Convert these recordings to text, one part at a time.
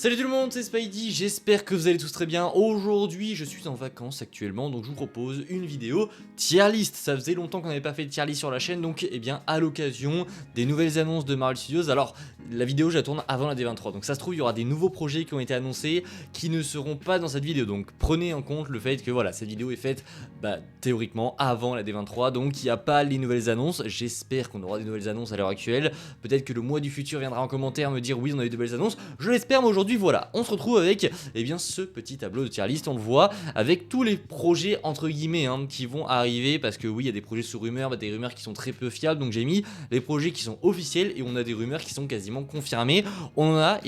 Salut tout le monde, c'est Spidey, j'espère que vous allez tous très bien. Aujourd'hui, je suis en vacances actuellement, donc je vous propose une vidéo tier list. Ça faisait longtemps qu'on n'avait pas fait de tier list sur la chaîne, donc à l'occasion des nouvelles annonces de Marvel Studios. Alors, la vidéo, je la tourne avant la D23, donc ça se trouve, il y aura des nouveaux projets qui ont été annoncés qui ne seront pas dans cette vidéo. Donc prenez en compte le fait que voilà, cette vidéo est faite théoriquement avant la D23, donc il n'y a pas les nouvelles annonces. J'espère qu'on aura des nouvelles annonces à l'heure actuelle. Peut-être que le mois du futur viendra en commentaire me dire oui, on a eu de belles annonces. Je l'espère, mais aujourd'hui, voilà, on se retrouve avec ce petit tableau de tier list, on le voit, avec tous les projets entre guillemets qui vont arriver, parce que oui, il y a des projets sous rumeurs, des rumeurs qui sont très peu fiables, donc j'ai mis les projets qui sont officiels et on a des rumeurs qui sont quasiment confirmées. On en a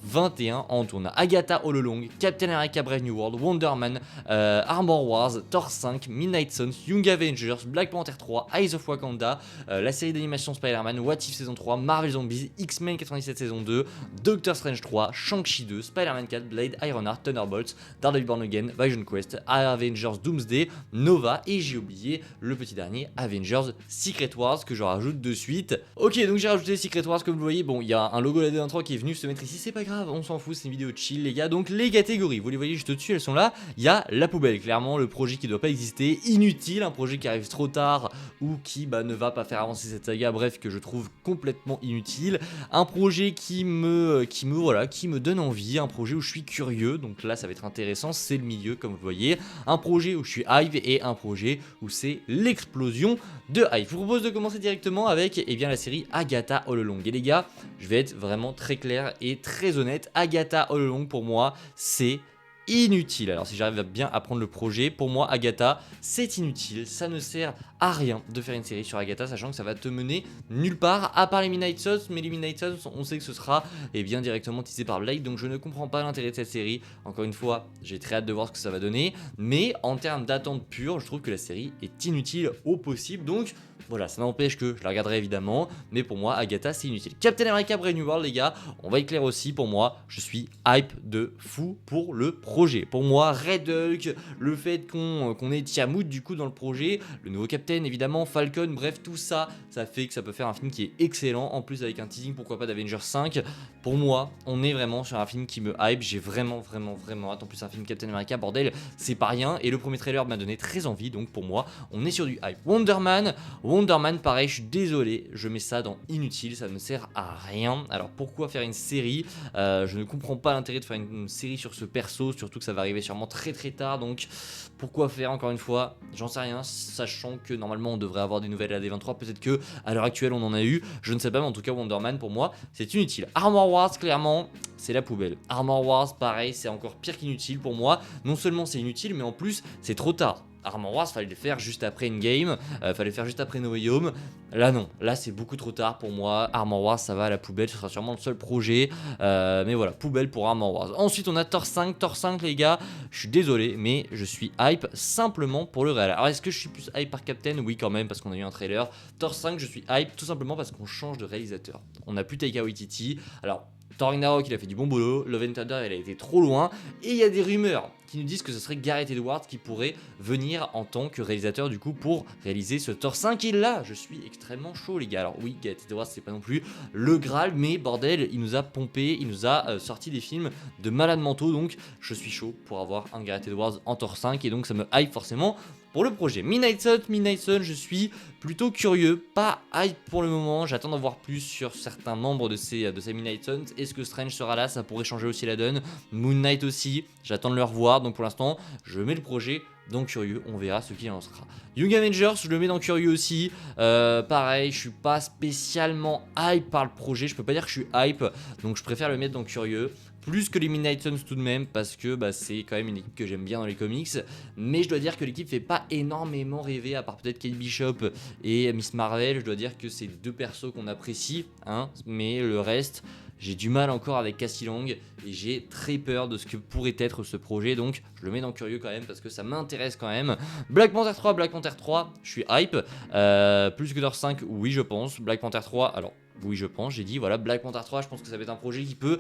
21 en tout. On a Agatha All Along, Captain America Brave New World, Wonder Man, Armor Wars, Thor 5, Midnight Suns, Young Avengers, Black Panther 3, Eyes of Wakanda, la série d'animation Spider-Man, What If saison 3, Marvel Zombies, X-Men 97 saison 2, Doctor Strange 3, Shang-Chi 2, Spider-Man 4, Blade, Ironheart, Thunderbolts, Daredevil Born Again, Vision Quest, Avengers Doomsday, Nova, et j'ai oublié le petit dernier, Avengers Secret Wars, que je rajoute de suite. Ok, donc j'ai rajouté Secret Wars, comme vous le voyez. Bon, il y a un logo de la D23 qui est venu se mettre ici, c'est pas grave, on s'en fout, c'est une vidéo chill les gars. Donc les catégories, vous les voyez juste au-dessus, elles sont là. Il y a la poubelle, clairement le projet qui doit pas exister, inutile, un projet qui arrive trop tard ou qui ne va pas faire avancer cette saga, bref, que je trouve complètement inutile. Un projet qui me donne envie, un projet où je suis curieux, donc là ça va être intéressant, c'est le milieu comme vous voyez, un projet où je suis hype et un projet où c'est l'explosion de hype. Je vous propose de commencer directement avec la série Agatha All Along. Et les gars, je vais être vraiment très clair et très honnête, Agatha All Along pour moi c'est inutile. Alors si j'arrive bien à prendre le projet, pour moi Agatha c'est inutile, ça ne sert à rien de faire une série sur Agatha, sachant que ça va te mener nulle part à part les Midnight Suns, mais les Midnight Suns on sait que ce sera directement teasé par Blade, donc je ne comprends pas l'intérêt de cette série. Encore une fois, j'ai très hâte de voir ce que ça va donner, mais en termes d'attente pure, je trouve que la série est inutile au possible, donc voilà, ça n'empêche que je la regarderai évidemment, mais pour moi Agatha c'est inutile. Captain America Brave New World les gars, on va être clair aussi, pour moi je suis hype de fou pour le projet. Pour moi Red Hulk, le fait qu'on ait Tiamut du coup dans le projet, le nouveau Captain évidemment, Falcon, bref tout ça, ça fait que ça peut faire un film qui est excellent, en plus avec un teasing pourquoi pas d'Avengers 5. Pour moi on est vraiment sur un film qui me hype, j'ai vraiment hâte. En plus un film Captain America, bordel, c'est pas rien, et le premier trailer m'a donné très envie, donc pour moi on est sur du hype. Wonder Man, pareil, je suis désolé, je mets ça dans inutile, ça ne sert à rien. Alors pourquoi faire une série? Je ne comprends pas l'intérêt de faire une série sur ce perso, surtout que ça va arriver sûrement très tard, donc pourquoi faire encore une fois? J'en sais rien, sachant que normalement on devrait avoir des nouvelles à la D23, peut-être que à l'heure actuelle on en a eu, je ne sais pas, mais en tout cas Wonder Man pour moi c'est inutile. Armor Wars clairement c'est la poubelle. Armor Wars pareil, c'est encore pire qu'inutile pour moi, non seulement c'est inutile mais en plus c'est trop tard. Armor Wars, fallait le faire juste après Endgame, fallait le faire juste après No Way Home. Là non, là c'est beaucoup trop tard pour moi. Armor Wars ça va à la poubelle, ce sera sûrement le seul projet, mais voilà, poubelle pour Armor Wars. Ensuite on a Thor 5, les gars, je suis désolé mais je suis hype simplement pour le réel. Alors est-ce que je suis plus hype par Captain? Oui quand même, parce qu'on a eu un trailer. Thor 5 je suis hype tout simplement parce qu'on change de réalisateur. On n'a plus Taika Waititi, alors Thor Ragnarok il a fait du bon boulot, Love and Thunder il a été trop loin, et il y a des rumeurs qui nous disent que ce serait Gareth Edwards qui pourrait venir en tant que réalisateur du coup pour réaliser ce Thor 5, et là je suis extrêmement chaud les gars. Alors oui, Gareth Edwards c'est pas non plus le Graal, mais bordel il nous a pompé, il nous a sorti des films de malades mentaux, donc je suis chaud pour avoir un Gareth Edwards en Thor 5, et donc ça me hype forcément pour le projet. Midnight Sun, je suis plutôt curieux, pas hype pour le moment, j'attends d'en voir plus sur certains membres de ces Midnight Suns. Est-ce que Strange sera là? Ça pourrait changer aussi la donne. Moon Knight aussi, j'attends de le revoir, donc pour l'instant je mets le projet dans curieux, on verra ce qu'il en sera. Young Avengers, je le mets dans curieux aussi, pareil, je suis pas spécialement hype par le projet, je peux pas dire que je suis hype, donc je préfère le mettre dans curieux. Plus que les Midnight Suns tout de même, parce que c'est quand même une équipe que j'aime bien dans les comics, mais je dois dire que l'équipe fait pas énormément rêver, à part peut-être Kate Bishop et Miss Marvel. Je dois dire que c'est deux persos qu'on apprécie, mais le reste, j'ai du mal encore avec Cassie Lang, et j'ai très peur de ce que pourrait être ce projet, donc je le mets dans curieux quand même, parce que ça m'intéresse quand même. Black Panther 3, je suis hype, plus que Thor 5, oui je pense. Black Panther 3, alors oui je pense, j'ai dit voilà, Black Panther 3, je pense que ça va être un projet qui peut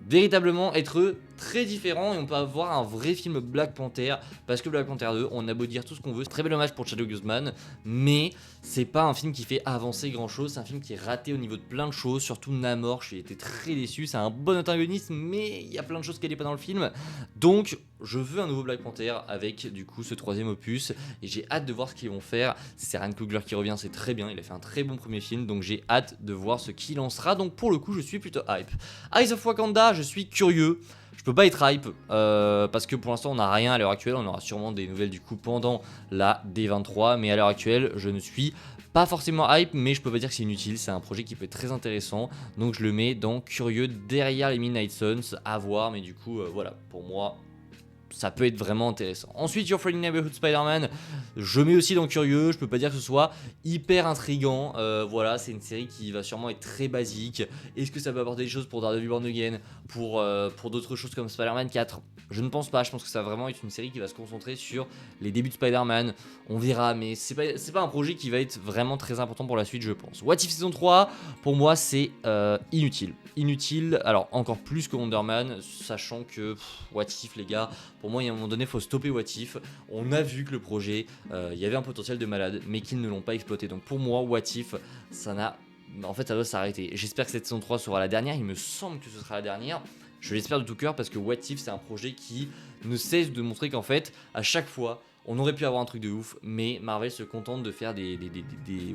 véritablement être très différent et on peut avoir un vrai film Black Panther, parce que Black Panther 2, on a beau dire tout ce qu'on veut, c'est très bel hommage pour Chadwick Boseman, mais c'est pas un film qui fait avancer grand chose, c'est un film qui est raté au niveau de plein de choses, surtout Namor, j'ai été très déçu, c'est un bon antagoniste, mais il y a plein de choses qui n'allaient pas dans le film, donc je veux un nouveau Black Panther avec du coup ce troisième opus, et j'ai hâte de voir ce qu'ils vont faire. C'est Ryan Coogler qui revient, c'est très bien, il a fait un très bon premier film, donc j'ai hâte de voir ce qu'il en sera, donc pour le coup je suis plutôt hype. Eyes of Wakanda, je suis curieux. Je peux pas être hype parce que pour l'instant on n'a rien à l'heure actuelle, on aura sûrement des nouvelles du coup pendant la D23, mais à l'heure actuelle je ne suis pas forcément hype, mais je peux pas dire que c'est inutile, c'est un projet qui peut être très intéressant, donc je le mets dans curieux derrière les Midnight Suns, à voir, mais du coup voilà, pour moi ça peut être vraiment intéressant. Ensuite, Your Friendly Neighborhood Spider-Man, je mets aussi dans curieux, je peux pas dire que ce soit hyper intriguant, voilà, c'est une série qui va sûrement être très basique. Est-ce que ça peut apporter des choses pour Daredevil Born Again, pour d'autres choses comme Spider-Man 4? Je ne pense pas, je pense que ça va vraiment être une série qui va se concentrer sur les débuts de Spider-Man, on verra, mais c'est pas un projet qui va être vraiment très important pour la suite, je pense. What If saison 3, pour moi c'est inutile, alors encore plus que Wonder Man, sachant que What If les gars, pour moi, il y a un moment donné, il faut stopper What If. On a vu que le projet, il y avait un potentiel de malade, mais qu'ils ne l'ont pas exploité. Donc pour moi, What If, ça n'a... En fait, ça doit s'arrêter. J'espère que cette saison 3 sera la dernière. Il me semble que ce sera la dernière. Je l'espère de tout cœur parce que What If, c'est un projet qui ne cesse de montrer qu'en fait, à chaque fois, on aurait pu avoir un truc de ouf, mais Marvel se contente de faire des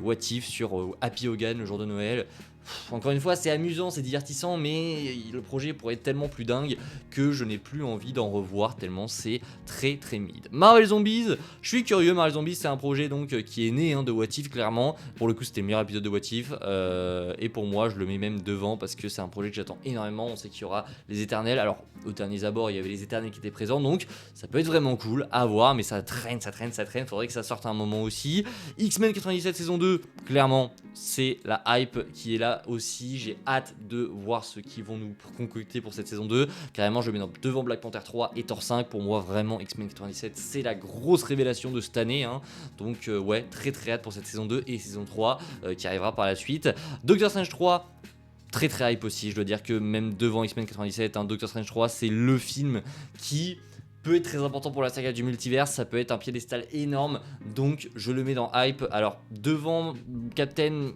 What If sur Happy Hogan le jour de Noël. Encore une fois, c'est amusant, c'est divertissant, mais le projet pourrait être tellement plus dingue que je n'ai plus envie d'en revoir tellement c'est très très mid. Marvel Zombies, je suis curieux. Marvel Zombies, c'est un projet donc qui est né de What If clairement. Pour le coup, c'était le meilleur épisode de What If, et pour moi, je le mets même devant parce que c'est un projet que j'attends énormément. On sait qu'il y aura les Éternels. Alors, au dernier abord, il y avait les Éternels qui étaient présents, donc ça peut être vraiment cool à voir, mais ça traîne. Faudrait que ça sorte à un moment aussi. X-Men 97 saison 2, clairement, c'est la hype qui est là aussi. J'ai hâte de voir ce qu'ils vont nous concocter pour cette saison 2. Carrément, je le mets devant Black Panther 3 et Thor 5. Pour moi, vraiment, X-Men 97, c'est la grosse révélation de cette année. Donc, ouais, très hâte pour cette saison 2 et saison 3 qui arrivera par la suite. Doctor Strange 3. Très hype aussi, je dois dire que même devant X-Men 97, Doctor Strange 3, c'est le film qui peut être très important pour la saga du multivers, ça peut être un piédestal énorme, donc je le mets dans hype. Alors devant Captain,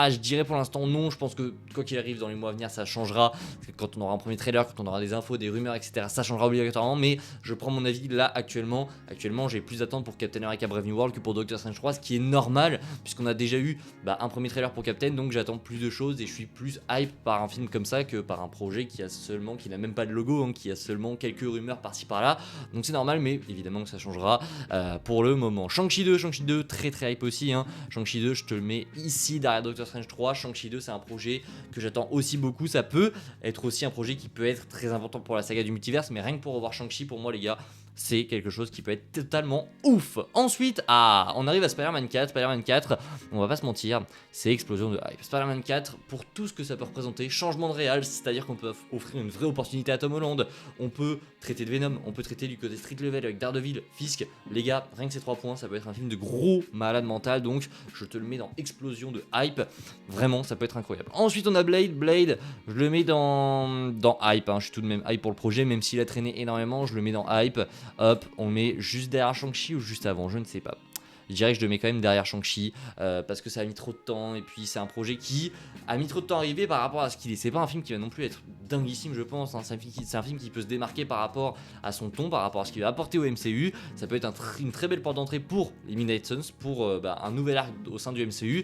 je dirais pour l'instant non, je pense que quoi qu'il arrive dans les mois à venir ça changera, quand on aura un premier trailer, quand on aura des infos, des rumeurs etc, ça changera obligatoirement, mais je prends mon avis là actuellement j'ai plus d'attentes pour Captain America Brave New World que pour Doctor Strange 3, ce qui est normal puisqu'on a déjà eu un premier trailer pour Captain, donc j'attends plus de choses et je suis plus hype par un film comme ça que par un projet qui n'a même pas de logo, qui a seulement quelques rumeurs par-ci par-là, donc c'est normal, mais évidemment que ça changera pour le moment. Shang-Chi 2, très hype aussi, Shang-Chi 2, je te le mets ici derrière Doctor Strange 3. Shang-Chi 2, c'est un projet que j'attends aussi beaucoup. Ça peut être aussi un projet qui peut être très important pour la saga du multiverse, mais rien que pour revoir Shang-Chi, pour moi les gars, c'est quelque chose qui peut être totalement ouf. Ensuite, on arrive à Spider-Man 4. Spider-Man 4, on va pas se mentir, c'est explosion de hype. Spider-Man 4, pour tout ce que ça peut représenter, changement de réal, c'est-à-dire qu'on peut offrir une vraie opportunité à Tom Holland, on peut traiter de Venom, on peut traiter du côté street level avec Daredevil, Fisk, les gars, rien que ces 3 points, ça peut être un film de gros malade mental, donc je te le mets dans explosion de hype, vraiment, ça peut être incroyable. Ensuite, on a Blade, je le mets dans hype, je suis tout de même hype pour le projet, même s'il a traîné énormément, je le mets dans hype. Hop, on le met juste derrière Shang-Chi ou juste avant, je ne sais pas. Je dirais que je le mets quand même derrière Shang-Chi parce que ça a mis trop de temps et puis c'est un projet qui a mis trop de temps à arriver par rapport à ce qu'il est. C'est pas un film qui va non plus être dinguissime, je pense. C'est un film qui peut se démarquer par rapport à son ton, par rapport à ce qu'il va apporter au MCU. Ça peut être une très belle porte d'entrée pour les Midnight Suns, pour un nouvel arc au sein du MCU.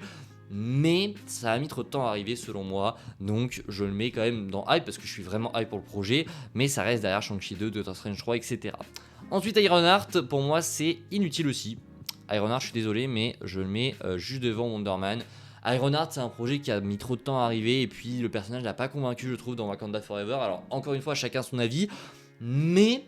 Mais ça a mis trop de temps à arriver selon moi, donc je le mets quand même dans hype parce que je suis vraiment hype pour le projet, mais ça reste derrière Shang-Chi 2, Doctor Strange 3, etc. Ensuite, Ironheart, pour moi c'est inutile aussi. Ironheart, je suis désolé, mais je le mets juste devant Wonder Man. Ironheart, c'est un projet qui a mis trop de temps à arriver et puis le personnage n'a pas convaincu, je trouve, dans Wakanda Forever. Alors encore une fois, chacun son avis, mais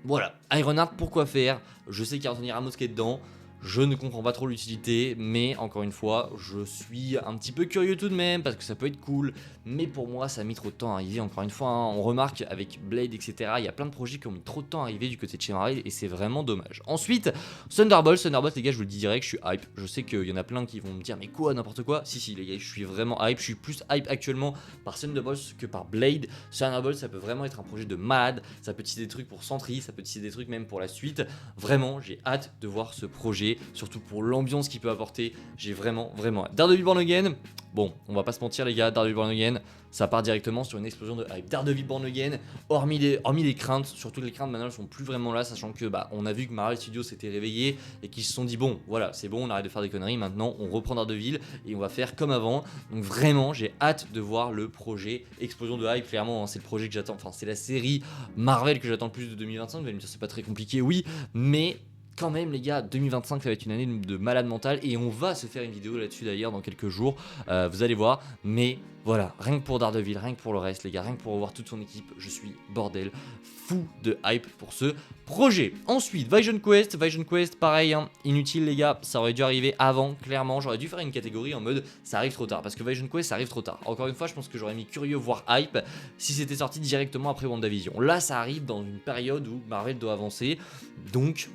voilà, Ironheart, pourquoi faire? Je sais qu'il y a Anthony Ramos qui est dedans. Je ne comprends pas trop l'utilité, mais encore une fois, je suis un petit peu curieux tout de même, parce que ça peut être cool, mais pour moi, ça a mis trop de temps à arriver. Encore une fois, hein, on remarque avec Blade, etc., il y a plein de projets qui ont mis trop de temps à arriver du côté de chez Marvel, et c'est vraiment dommage. Ensuite, Thunderbolt, les gars, je vous le dis direct, je suis hype. Je sais qu'il y en a plein qui vont me dire, mais quoi, n'importe quoi. Si, les gars, je suis vraiment hype. Je suis plus hype actuellement par Thunderbolt que par Blade. Thunderbolt, ça peut vraiment être un projet de malade. Ça peut tisser des trucs pour Sentry, ça peut tisser des trucs même pour la suite. Vraiment, j'ai hâte de voir ce projet, surtout pour l'ambiance qu'il peut apporter. J'ai vraiment hâte. Daredevil Born Again, bon, on va pas se mentir, les gars, Daredevil Born Again, ça part directement sur une explosion de hype. Daredevil Born Again, hormis les craintes, surtout que les craintes maintenant elles sont plus vraiment là, sachant que on a vu que Marvel Studios s'était réveillé et qu'ils se sont dit bon, voilà, c'est bon, on arrête de faire des conneries, maintenant on reprend Daredevil et on va faire comme avant. Donc vraiment, j'ai hâte de voir le projet explosion de hype. Clairement, hein, c'est le projet que j'attends, enfin c'est la série Marvel que j'attends le plus de 2025. Vous allez me dire c'est pas très compliqué, oui, mais quand même les gars, 2025 ça va être une année de malade mental et on va se faire une vidéo là-dessus d'ailleurs dans quelques jours, vous allez voir, mais voilà, rien que pour Daredevil, rien que pour le reste les gars, rien que pour revoir toute son équipe, je suis bordel fou de hype pour ce projet. Ensuite, Vision Quest pareil, hein, inutile les gars, ça aurait dû arriver avant, clairement, j'aurais dû faire une catégorie en mode ça arrive trop tard, parce que Vision Quest ça arrive trop tard. Encore une fois, je pense que j'aurais mis curieux voire hype si c'était sorti directement après WandaVision. Là ça arrive dans une période où Marvel doit avancer, donc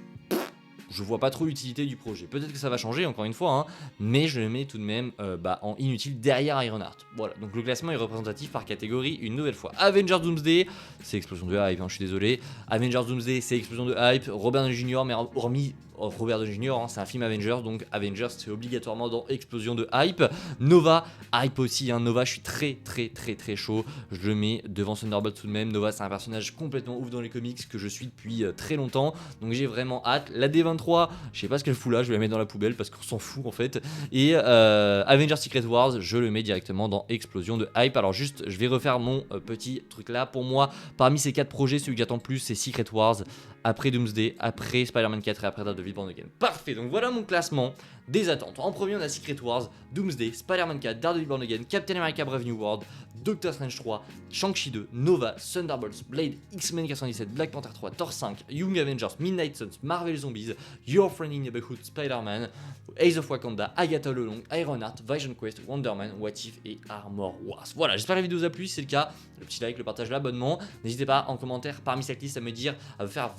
je vois pas trop l'utilité du projet. Peut-être que ça va changer encore une fois, hein, mais je le mets tout de même en inutile derrière Ironheart. Voilà, donc le classement est représentatif par catégorie une nouvelle fois. Avengers Doomsday, c'est explosion de hype, hein, je suis désolé. Avengers Doomsday, c'est explosion de hype. Robert Downey Jr., mais hormis Robert Downey Jr., hein, c'est un film Avengers, donc Avengers c'est obligatoirement dans explosion de hype. Nova, hype aussi, hein, Nova je suis très chaud, je le mets devant Thunderbolt tout de même. Nova c'est un personnage complètement ouf dans les comics que je suis depuis très longtemps, donc j'ai vraiment hâte. La D23, je sais pas ce qu'elle fout là, je vais la mettre dans la poubelle parce qu'on s'en fout en fait. Et Avengers Secret Wars, je le mets directement dans explosion de hype. Alors juste, je vais refaire mon petit truc là. Pour moi, parmi ces 4 projets, celui que j'attends le plus c'est Secret Wars, après Doomsday, après Spider-Man 4 et après Daredevil Born Again. Parfait, donc voilà mon classement des attentes. En premier, on a Secret Wars, Doomsday, Spider-Man 4, Daredevil Born Again, Captain America Brave New World, Doctor Strange 3, Shang-Chi 2, Nova, Thunderbolts, Blade, X-Men 97, Black Panther 3, Thor 5, Young Avengers, Midnight Suns, Marvel Zombies, Your Friendly Neighborhood, Spider-Man, Ace of Wakanda, Agatha le Long, Ironheart, Vision Quest, Wonder Man, What If et Armor Wars. Voilà, j'espère que la vidéo vous a plu. Si c'est le cas, le petit like, le partage, l'abonnement. N'hésitez pas en commentaire parmi cette liste à me dire, à me faire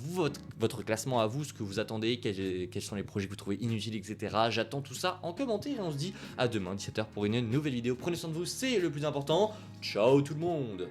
votre classement à vous, ce que vous attendez, quels sont les projets que vous trouvez inutiles, etc. J'attends tout ça en commentaire et on se dit à demain 17h pour une nouvelle vidéo. Prenez soin de vous, c'est le plus important. Ciao tout le monde.